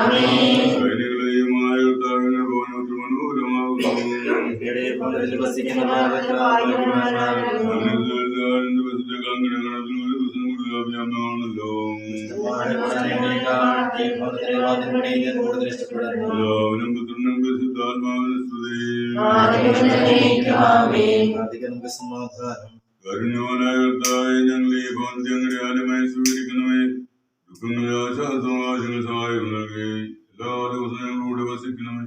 സൈനികളെയുമായ കർത്താവിന്റെ ഭവനത്തിൽ മനോഹരമാകുന്നു. ാണല്ലോ എല്ലാവരും പുത്രനും പരിശുദ്ധാത്മാവിനും സ്തുതി. കരുണ്യവാനായ കർത്താവേ, ഞങ്ങൾ ഈ ഭവനത്തെ അങ്ങയുടെ ആലയമായി സ്വീകരിക്കണമേ. ദുഃഖങ്ങളെ ആശ്വാസങ്ങൾ സഹായം നൽകി എല്ലാ ദിവസവും ഞങ്ങളോട് വസിക്കണമേ.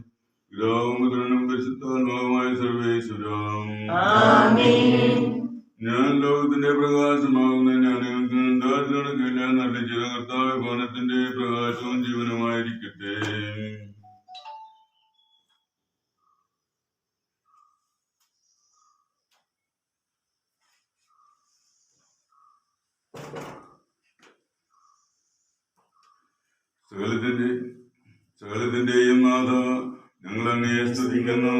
പിതാവും പുത്രനും പരിശുദ്ധാത്മാവുമായ സർവേശ്വരം. ഞാൻ ലോകത്തിന്റെ പ്രകാശമാകുന്ന ഞങ്ങൾക്ക് നടക്കില്ല. നല്ല ചില കർത്താവ് ഭവനത്തിന്റെ പ്രകാശവും ജീവനുമായിരിക്കട്ടെ. സകലത്തിന്റെയും നാഥ, ഞങ്ങൾ അങ്ങയെ സ്തുതിക്കുന്നു.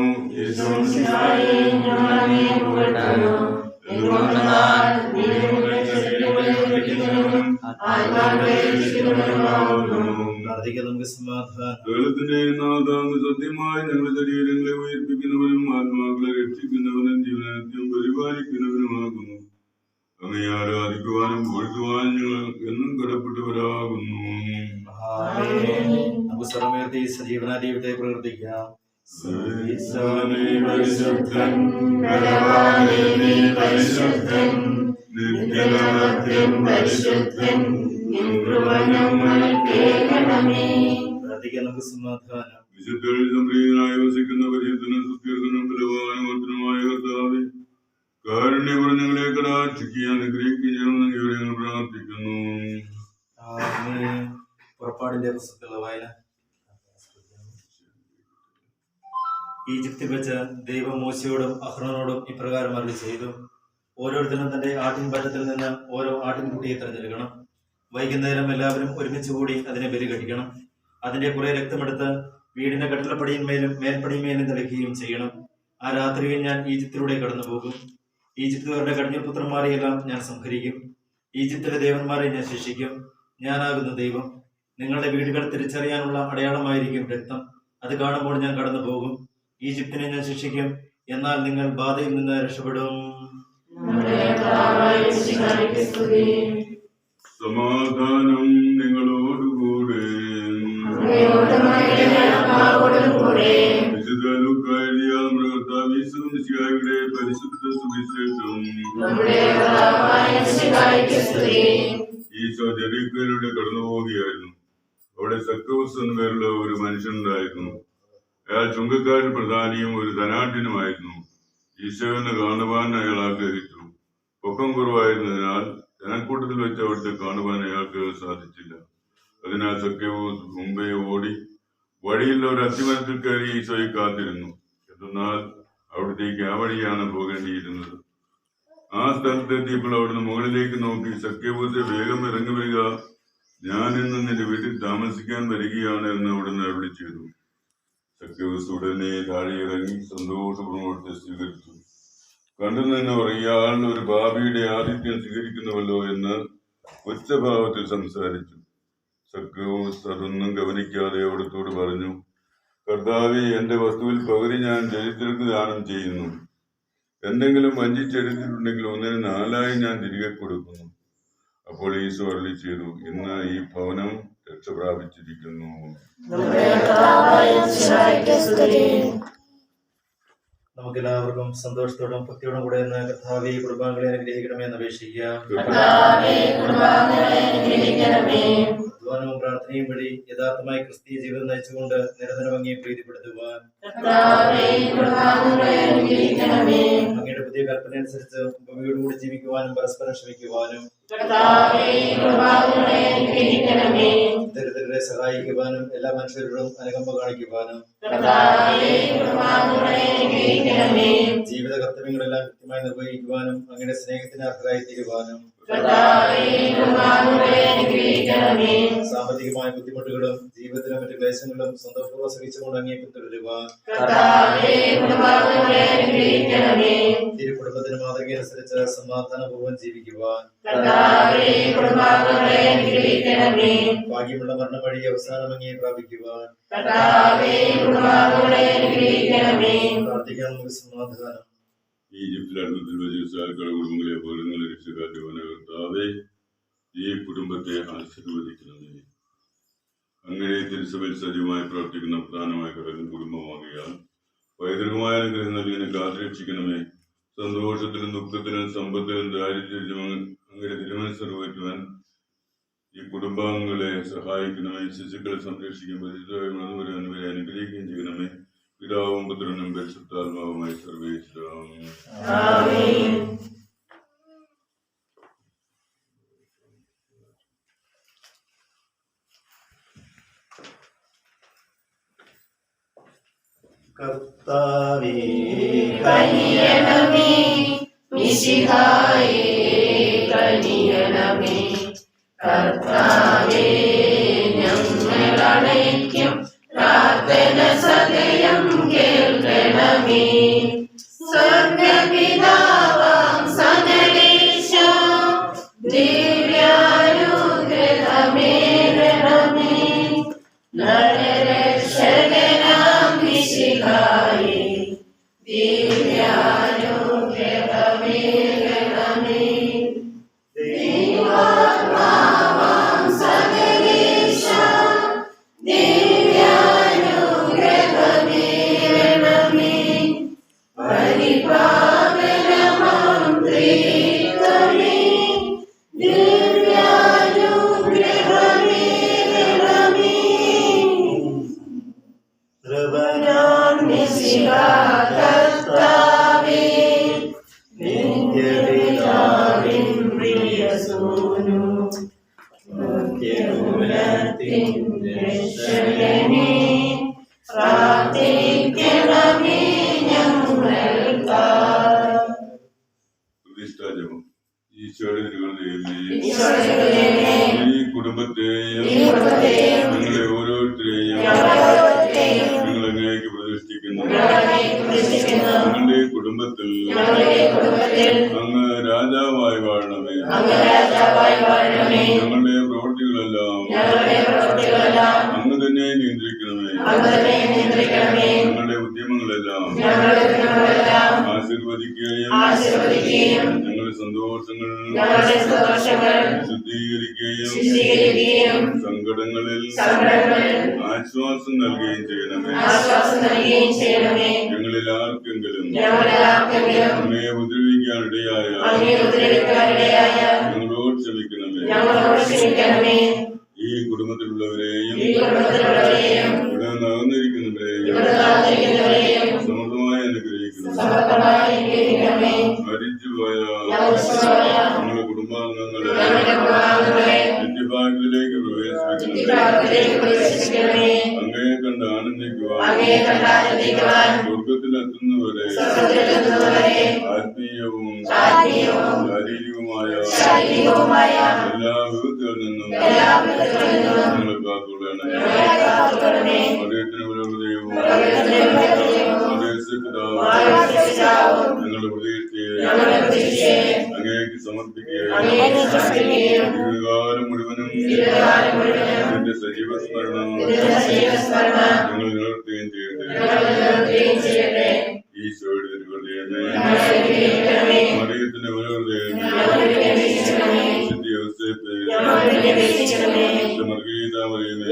സകലത്തിന്റെയും നാഥ, സത്യമായി ഞങ്ങളുടെ ശരീരങ്ങളെ ഉയർപ്പിക്കുന്നവനും ആത്മാക്കളെ രക്ഷിക്കുന്നവനും ജീവനത്യം പരിപാലിക്കുന്നവനുമാകുന്നു. അങ്ങയെ ആരാധിക്കുവാനും പൊഴുത്തുവാനും ഞങ്ങൾ എന്നും കടപ്പെട്ടവരാകുന്നു. നമുക്ക് സർവമേർത്തി സജീവനായ ദൈവത്തെ പ്രവർത്തിക്കാം. പരിശുദ്ധൻ പരിശുദ്ധൻ നിത്യനമർത്യൻ പരിശുദ്ധൻ പ്രാർത്ഥിക്കാൻ നമുക്ക് സമാധാനം. വിശുദ്ധരിൽ സംപ്രീതനായി വസിക്കുന്ന പരിശുദ്ധനും സുസ്ഥീർഘനും ബലവാനും അർദ്ധനുമായ കർത്താവേ, കാരുണ്യപൂർവ്വം ഞങ്ങളെ കടാക്ഷിക്കുക അനുഗ്രഹിക്കുകയും ഞങ്ങൾ പ്രാർത്ഥിക്കുന്നു. പുറപ്പാടിന്റെ പുസ്തകത്തിലുള്ള വായന. ഈജിപ്തിൽ വെച്ച് ദൈവം മോശയോടും അഹ്റോനോടും ഇപ്രകാരം അരുളി ചെയ്തു: ഓരോരുത്തരും തന്റെ ആട്ടിൻപറ്റത്തിൽ നിന്ന് ഓരോ ആട്ടിൻകുട്ടിയെ തിരഞ്ഞെടുക്കണം. വൈകുന്നേരം എല്ലാവരും ഒരുമിച്ച് കൂടി അതിനെ ബലി കഴിക്കണം. അതിന്റെ കുറെ രക്തമെടുത്ത് വീടിന്റെ കട്ടിളപ്പടിയിന്മേലും മേൽപ്പടിയുമേലും തെളിക്കുകയും ചെയ്യണം. ആ രാത്രിയിൽ ഞാൻ ഈജിപ്തിലൂടെ കടന്നു പോകും. ഈജിപ്തുകാരുടെ കടിഞ്ഞൂൽപുത്രന്മാരെയെല്ലാം ഞാൻ സംഹരിക്കും. ഈജിപ്തിലെ ദേവന്മാരെ ഞാൻ ശിക്ഷിക്കും. ഞാനാകുന്ന ദൈവം. നിങ്ങളുടെ വീടുകൾ തിരിച്ചറിയാനുള്ള അടയാളമായിരിക്കും രക്തം. അത് കാണുമ്പോൾ ഞാൻ കടന്നു പോകും. ഈജിപ്തിനെ ഞാൻ ശിക്ഷിക്കും, എന്നാൽ നിങ്ങൾ ബാധയിൽ നിന്ന് രക്ഷപ്പെടും. സമാധാനം നിങ്ങളോടുകൂടെ. വിശുദ്ധ ലൂക്കാ എഴുതിയ കർത്താവിന്റെ പരിശുദ്ധ സുവിശേഷം. ഈശോ ജെറീക്കോയിലൂടെ കടന്നു പോവുകയായിരുന്നു. അവിടെ സക്കൗസ് എന്ന പേരുള്ള ഒരു മനുഷ്യനുണ്ടായിരുന്നു. അയാൾ ചുങ്കക്കാരിൽ പ്രധാനിയും ഒരു ധനാഢ്യനുമായിരുന്നു. ഈശോയെന്ന് കാണുവാൻ അയാൾ ആഗ്രഹിച്ചു. പൊക്കം കുറവായിരുന്നതിനാൽ ജനക്കൂട്ടത്തിൽ വെച്ച് അവിടുത്തെ കാണുവാൻ അയാൾക്ക് സാധിച്ചില്ല. അതിനാൽ സക്കൗസ് മുമ്പേ ഓടി വഴിയിൽ ഒരു അത്തിമരത്തിൽ കയറി ഈശോയെ കാത്തിരുന്നു. എന്നാൽ അവിടത്തേക്ക് ആ വഴിയാണ് പോകേണ്ടിയിരുന്നത്. ആ സ്ഥലത്തെത്തിയപ്പോൾ അവിടുന്ന് മുകളിലേക്ക് നോക്കി, സക്കൗസേ, വേഗം ഇറങ്ങി വരിക, ഞാൻ ഇന്ന് നിന്റെ വീട്ടിൽ താമസിക്കാൻ വരികയാണ് എന്ന് അവിടുന്ന് അരുളി ചെയ്തു. സക്കൗസ് ഉടനെ താഴെ ഇറങ്ങി സന്തോഷപൂർവ്വം അവിടുത്തെ സ്വീകരിച്ചു. കണ്ടു നിന്നവർ, ഇയാൾ ഒരു പാപിയുടെ ആതിഥ്യം സ്വീകരിക്കുന്നുവല്ലോ എന്ന് ഉച്ചഭാവത്തിൽ സംസാരിച്ചു. സക്കൗസ് അതൊന്നും ഗവനിക്കാതെ അവിടത്തോട് പറഞ്ഞു: കർത്താവേ, എന്റെ വസ്തുവിൽ പകുതി ഞാൻ ദരിദ്രർക്ക് ദാനം ചെയ്യുന്നു. എന്തെങ്കിലും വഞ്ചിച്ചെടുത്തിട്ടുണ്ടെങ്കിൽ 1/4 ഞാൻ തിരികെ കൊടുക്കുന്നു. അപ്പോൾ ഈശോ അരുളി ചെയ്തു: ഇന്ന് ഈ ഭവനം രക്ഷ പ്രാപിച്ചിരിക്കുന്നു. നമുക്കെല്ലാവർക്കും സന്തോഷത്തോടും ഭക്തിയോടും കൂടെ ഇന്ന് കർത്താവേ, കുടുംബാംഗങ്ങളെ അനുഗ്രഹിക്കണമെന്ന് അപേക്ഷിക്കാം. അധ്വാനവും പ്രാർത്ഥനയും വഴി യഥാർത്ഥമായി ക്രിസ്തീയ ജീവിതം നയിച്ചുകൊണ്ട് നിരന്തരം അങ്ങയെ പ്രീതിപ്പെടുത്തുവാൻ അങ്ങയുടെ പുതിയ കൽപ്പന അനുസരിച്ച് ഉപവിയോടുകൂടി ജീവിക്കുവാനും പരസ്പരം ക്ഷമിക്കുവാനും ദരിദ്രരെ സഹായിക്കുവാനും എല്ലാ മനുഷ്യരോടും അനുകമ്പ കാണിക്കുവാനും ജീവിത കർത്തവ്യങ്ങളെല്ലാം കൃത്യമായി നിർവഹിക്കുവാനും അങ്ങയുടെ സ്നേഹത്തിന് അർഹരായി തീരുവാനും സാമ്പത്തികമായ ബുദ്ധിമുട്ടുകളും ജീവിതത്തിലെ മറ്റു ക്ലേശങ്ങളും സന്തോഷപൂർവ്വം സഹിച്ചുകൊണ്ട് അങ്ങേ പിന്തുടരുവാൻ തിരു കുടുംബത്തിന് മാതൃകയനുസരിച്ച് സമാധാനപൂർവ്വം ജീവിക്കുവാൻ ഭാഗ്യമുള്ള മരണം വഴി അവസാനം അങ്ങേ പ്രാപിക്കുവാൻ പ്രാർത്ഥിക്കാൻ നമുക്ക് സമാധാനം. ഈജിപ്തിൽ അത്ഭുതത്തിൽ വചിച്ചാൽ കുടുംബങ്ങളെ പോലും രക്ഷക്കാരുടെ കർത്താവേ, ഈ കുടുംബത്തെ ആശീർവദിക്കണമേ. അങ്ങനെ തിരുസഭയിൽ സജീവമായി പ്രവർത്തിക്കുന്ന പ്രധാനമായ ഘടകം കുടുംബമാകിയാൽ പൈതൃകമായ അനുഗ്രഹം നൽകി കാത്തുരക്ഷിക്കണമേ. സന്തോഷത്തിലും ദുഃഖത്തിലും സമ്പത്തിലും ദാരിദ്ര്യത്തിലും അങ്ങനെ തിരുമനസ് നിറവേറ്റുവാൻ ഈ കുടുംബാംഗങ്ങളെ സഹായിക്കണമേ. ശിശുക്കളെ സംരക്ഷിക്കുമ്പോൾ വരെ അനുഗ്രഹിക്കുകയും ചെയ്യണമേ. പിതാവും പുത്രനും പരിശുദ്ധാത്മാവുമായി സർവേശ്വരം. കർത്താവേ കനിയണമേ, മിശിഹായേ കനിയണമേ. കർത്താവേ ഞങ്ങളണയ്ക്കും പ്രാർത്ഥന സദയം കേൾക്കണമേ. സ്വർഗപിതാവാം സകലേശ ദിവ്യാനുഗ്രഹമേകണമേ. നരരക്ഷകനാം മിശിഹായേ ദിവ്യാനുഗ്രഹമേകണമേ. ദൈവാത്മാവാം സകലേശ ദിവ്യാനുഗ്രഹമേകണമേ. പരിപാവനമാം ത്രിത്വമേ ദിവ്യാനുഗ്രഹമേകണമേ. കൃപയാം മിശിഹാ കർത്താവേ, നിത്യപിതാവിൻ പ്രിയസൂനു നിത്യകുലത്തിൻ രക്ഷകനേ, പ്രാർത്ഥിക്കണമേ ഞങ്ങൾക്കായി. പ്രതിഷ്ഠാജപം. ഈശോയുടെ തിരുവനന്തപുരമേ, ഈശോയുടെ ഈ കുടുംബത്തെയും ഈ കുടുംബത്തെയും നിങ്ങളെ ഓരോരുത്തരെയും ഞങ്ങളോരോരുത്തരെയും നിങ്ങൾ അങ്ങേക്ക് പ്രതിഷ്ഠിക്കുന്നു. ഞങ്ങളങ്ങേക്ക് പ്രതിഷ്ഠിക്കുന്നു. ഞങ്ങളുടെ കുടുംബത്തിൽ അങ്ങ് രാജാവായി വാഴണമേ. അങ്ങ് രാജാവായി വാഴണമേ. ഞങ്ങളുടെ പ്രവൃത്തികളെല്ലാം അങ്ങ് തന്നെ നിയന്ത്രിക്കണമേ. ഞങ്ങളുടെ ഉദ്യമങ്ങളെല്ലാം ആശീർവദിക്കുകയും ഞങ്ങളുടെ സന്തോഷങ്ങൾ ശുദ്ധീകരിക്കുകയും സങ്കടങ്ങളിൽ ആശ്വാസം നൽകുകയും ചെയ്യണമേ. ഞങ്ങളിൽ ആർക്കെങ്കിലും അങ്ങയെ ഉപദ്രവിക്കാനിടയായ ഞങ്ങളോട് ക്ഷമിക്കണമേ. ഈ കുടുംബത്തിലുള്ളവരെയും ഇവിടെ നകന്നിരിക്കുന്നവരെയും സമൃദ്ധമായി അനുഗ്രഹിക്കണമേ. മരിച്ചുപോയ ഞങ്ങളുടെ കുടുംബാംഗങ്ങളെ നിത്യഭാഗ്യത്തിലേക്ക് പ്രവേശിപ്പിക്കണമേ. അങ്ങയെ കണ്ട് ആനന്ദിക്കുവാൻ സ്വർഗത്തിലെത്തുന്നവരെ ആത്മീയവും ശാരീരികവുമായ എല്ലാ വിപത്തുകളിൽ നിന്നും ഞങ്ങളെ കാത്തുകൊള്ളണമേ. മറിയത്തിന് ദൈവവും ഞങ്ങളുടെ പ്രതീക്ഷയെ അങ്ങേക്ക് സമർപ്പിക്കുകയും ജീവിതകാലം മുഴുവനും എന്റെ സജീവ സ്മരണം ഞങ്ങൾ നിലനിർത്തുകയും ചെയ്യട്ടെ. ഈശോയുടെ തിരുവരുളേ, മറിയത്തിന്റെ വിലവരുളേ, മർഗീത മറിയമേ,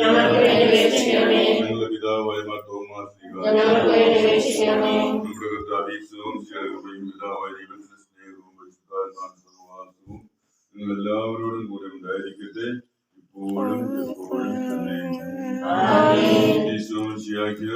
ഞങ്ങളുടെ പിതാവായ മാർത്തോമാ ശ്ലീഹ, നമ്മുടെ കർത്താവ് ഈശോയും പിതാവായ ദൈവത്തിന്റെ സ്നേഹവും പരിശുദ്ധാത്മാവിന്റെ സഹവാസവും നിങ്ങൾ എല്ലാവരോടും കൂടെ ഉണ്ടായിരിക്കട്ടെ, ഇപ്പോഴും എപ്പോഴും തന്നെ. ഈശോ ശിയാക്കിയ